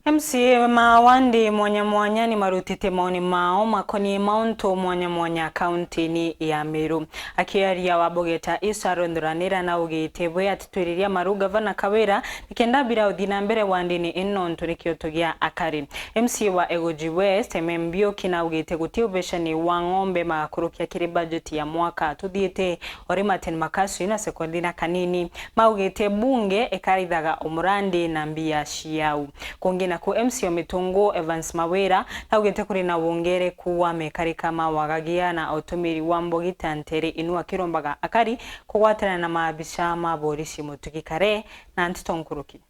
MCA Mawandi mwanya ni marutite maoni mao makoni maunto mwanya kaunti ya Meru. Akiaria wabogeta isarondranira na ugitebwe atitwiriria maru gavana Kawira nikenda bira udina mbere wandini inno nturikiotogia akari. MCA wa Egoji West Mbio kina ugite gutiubeshani wa ng'ombe makurukia kiri budget ya mwaka tudhiete orimaten makasu na sekondina kanini maugite bunge ekarithaga umurandi na mbia shiau kongina ku MCA Mitungo Evans Mawira na ugite kuri na wongere kuwa mekarika mawagagia na automiri wambogita ntere inua kirombaga akari kugwatana na maabisha maborisi mutukikare na ntitonkuruki.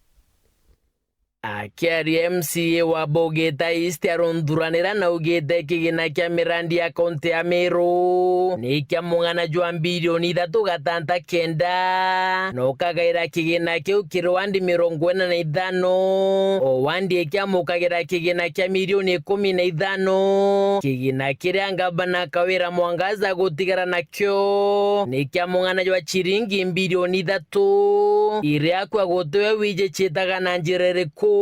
Akiari MCA wa Bogeta East arondhuranira na ugete kigina kia mirandi ya kaunti ya Meru ni kia mungana jwa bilioni 3.9 no kagaira kigina kiu kirwandi 45 o wandi kia mukagira kigina kia milioni 15 kigina kiria ngabana Kawira Mwangaza gutigara nakyo ni kia mungana jwa chiringi bilioni 3 iria kwa gotewe wije chitaga na njirereko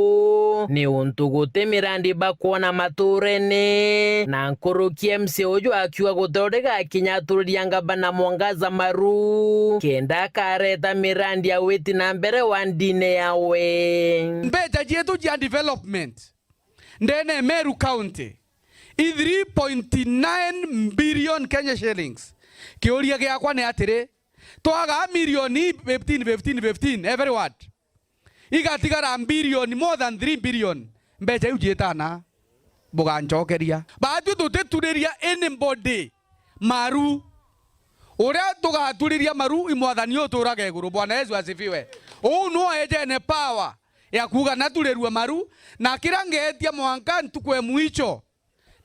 ni untugote mirandi bakuona maturene na nkoroki MCA ojo akiwa gutodega kinyaturia ngabana Mwangaza maru kenda kareta mirandi ya weti na mbere wandine yawe mbeja jetu ya development ndene Meru County 3.9 billion Kenya shillings kioria giakwa ni atire twaga milioni 15 every word igatigara billion more than 3 billion mbeja ujetana buganjokeria batu tuteturiria anybody maru uria tugaturiria maru imwathani uturage iguru Bwana Yesu asifiwe no ejene power ya kuga naturerua maru na kirangetia mwanka ntukwe mwicho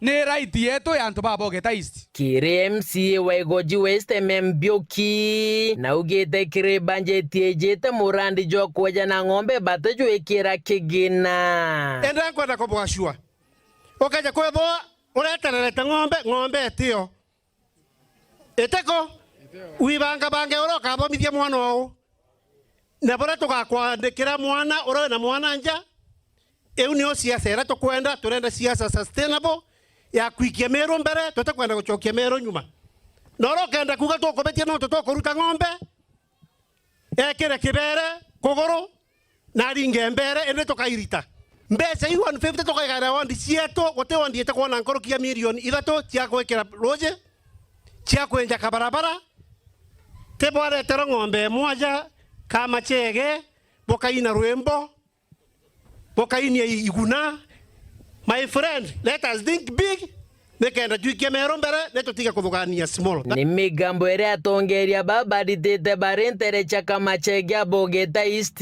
ne right yeto ya nto Bogeta East kire MCA wa Egoji West Mbioki na ugete kire banjeti ejete murandi jo kweja na ng'ombe batejo ekira kigina enda kwenda ko bwashua okaja kwebo uretererete ng'ombe etio eteko wibanga bange uroka bomithia mwana wao na bora tugakwandikira mwana uro na mwana nja eu ni siasa era tukwenda turenda siasa sustainable ya kwikia Meru mbere tutakwenda gucokia Meru nyuma noro kenda kuga tukobetia no tutokuruta ng'ombe ekire kibere kuguru na ringe mbere ende tukairita mbesa 150 tukaigara wandi cieto gote wandi ete kuona nkorokia milioni 3 cia gwekera roje cia kwenja kabarabara tebore tero ng'ombe moja kama chege bokaina rwembo bokaini iguna. My friend, let us think big. Nekenda juikia Meru mbere netutiga kuthugania small. Ni migambo ere atongeria babaditete barentere chaka machegya Bogeta East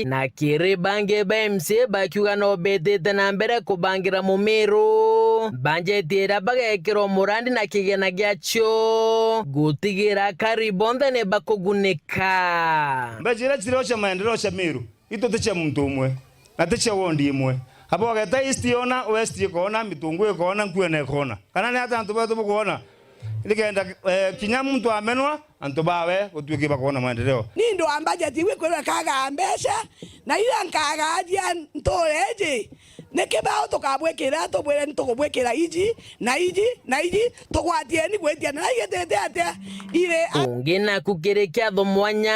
na kiri bange ba MCA bakiuga no betete na mbere kubangira mu Meru banjetira bagekiro murandi na kigena gyacho gutigira karibonde ne bakuguneka mbajira chiro cha maendeleo cha Meru ito techa muntu umwe na techa wondi imwe hapo Bogeta East yona West yona Mitungu yona nkwene kona kana ne ata ntuba tubu kuona ilikenda kinyamu mtu amenwa antubawe utwiki bakona maendeleo nindo ambaje tiwe kwela kaga ambesha na ila nkaga adia ntoreje nekeba tukabwekera tobwere ntokobwekera iji togwatie ni gwetia na yetete atia ile ungina kukirekia mwanya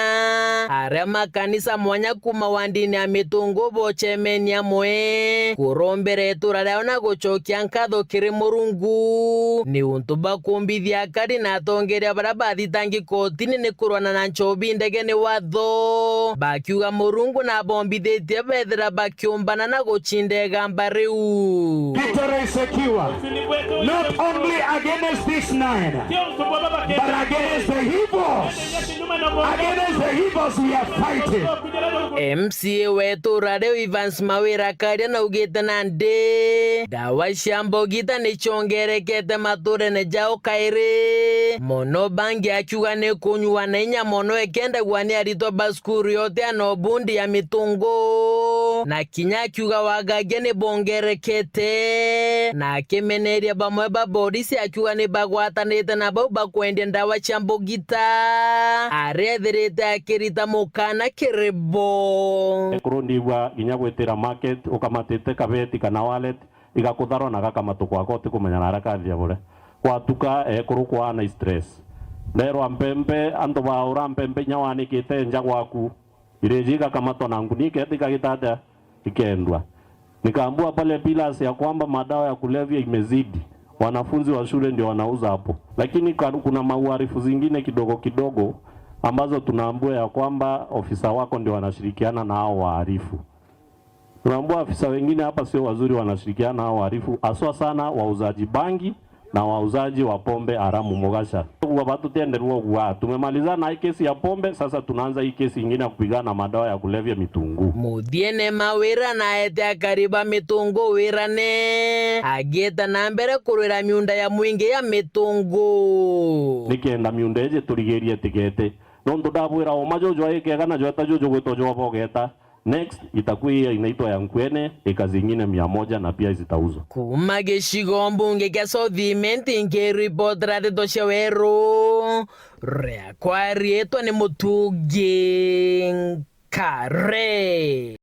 arema kanisa mwanya kuma wandini ya Mitungu bochemenia mwe kurombere turare na gochokia nkatho kiri Murungu ni untuba kumbithia kari na tongeria barabathi tangi kotini ni kurwana na nchobi ndege ni watho bakiuga Murungu na bombithetie bethera bakiumbana na gochindega mbariu victory secure not only against this nine but against the evils we are fighting. MCA wetu rade Evans Mawira karia na ugete nande dawa shambo gita ni chongerekete mature ne jao kaire mono bangi akiuga ne kunywa na inya mono ekenda gwani arito baskuru yote anobundi ya Mitungu na kinya akiuga wagage ne bongerekete na kimeneria bamwe ba polisi akiuga ni bagwatanite na bau bakwendia ndawa cia mbugita arethirite akirita mukana kiribo kurundiwa ginya gwitira market ukamatite kabeti kana wallet igakutharwa na gakamatu kwako tikumenya na rakathia bure kwatuka kurukwa na stress lero ampembe anto baura ampembe nyawanikite nja gwaku irejiga kama tona ngunike tikagitata ikendwa nikaambua pale pillars ya kwamba madawa ya kulevya imezidi, wanafunzi wa shule ndio wanauza hapo, lakini kuna mauarifu zingine kidogo kidogo ambazo tunaambua ya kwamba ofisa wako ndio wanashirikiana na hao waarifu. Tunaambua afisa wengine hapa sio wazuri, wanashirikiana na hao waarifu, aswa sana wauzaji bangi na wauzaji wa pombe haramu Mogasha. Watu tenderwa kwa tumemaliza na kesi ya pombe, sasa tunaanza hii kesi nyingine ya kupigana na madawa ya kulevya mitungu. Mudiene mawira na ete kariba mitungu wirane ageta na mbere kurira miunda ya mwingi ya mitungu nikenda miunda eje turigerie tikete nondo ndabwira o majojo ayekega na jota jojo gwetojo bogeta. Next itakuwa inaitwa ya Nkwene, eka zingine 100 na pia zitauzwa. Kuma gicigo mbunge kia Southiment nkiripoti ratito cia weru ria kwarietwa ni Mutungi Nkare.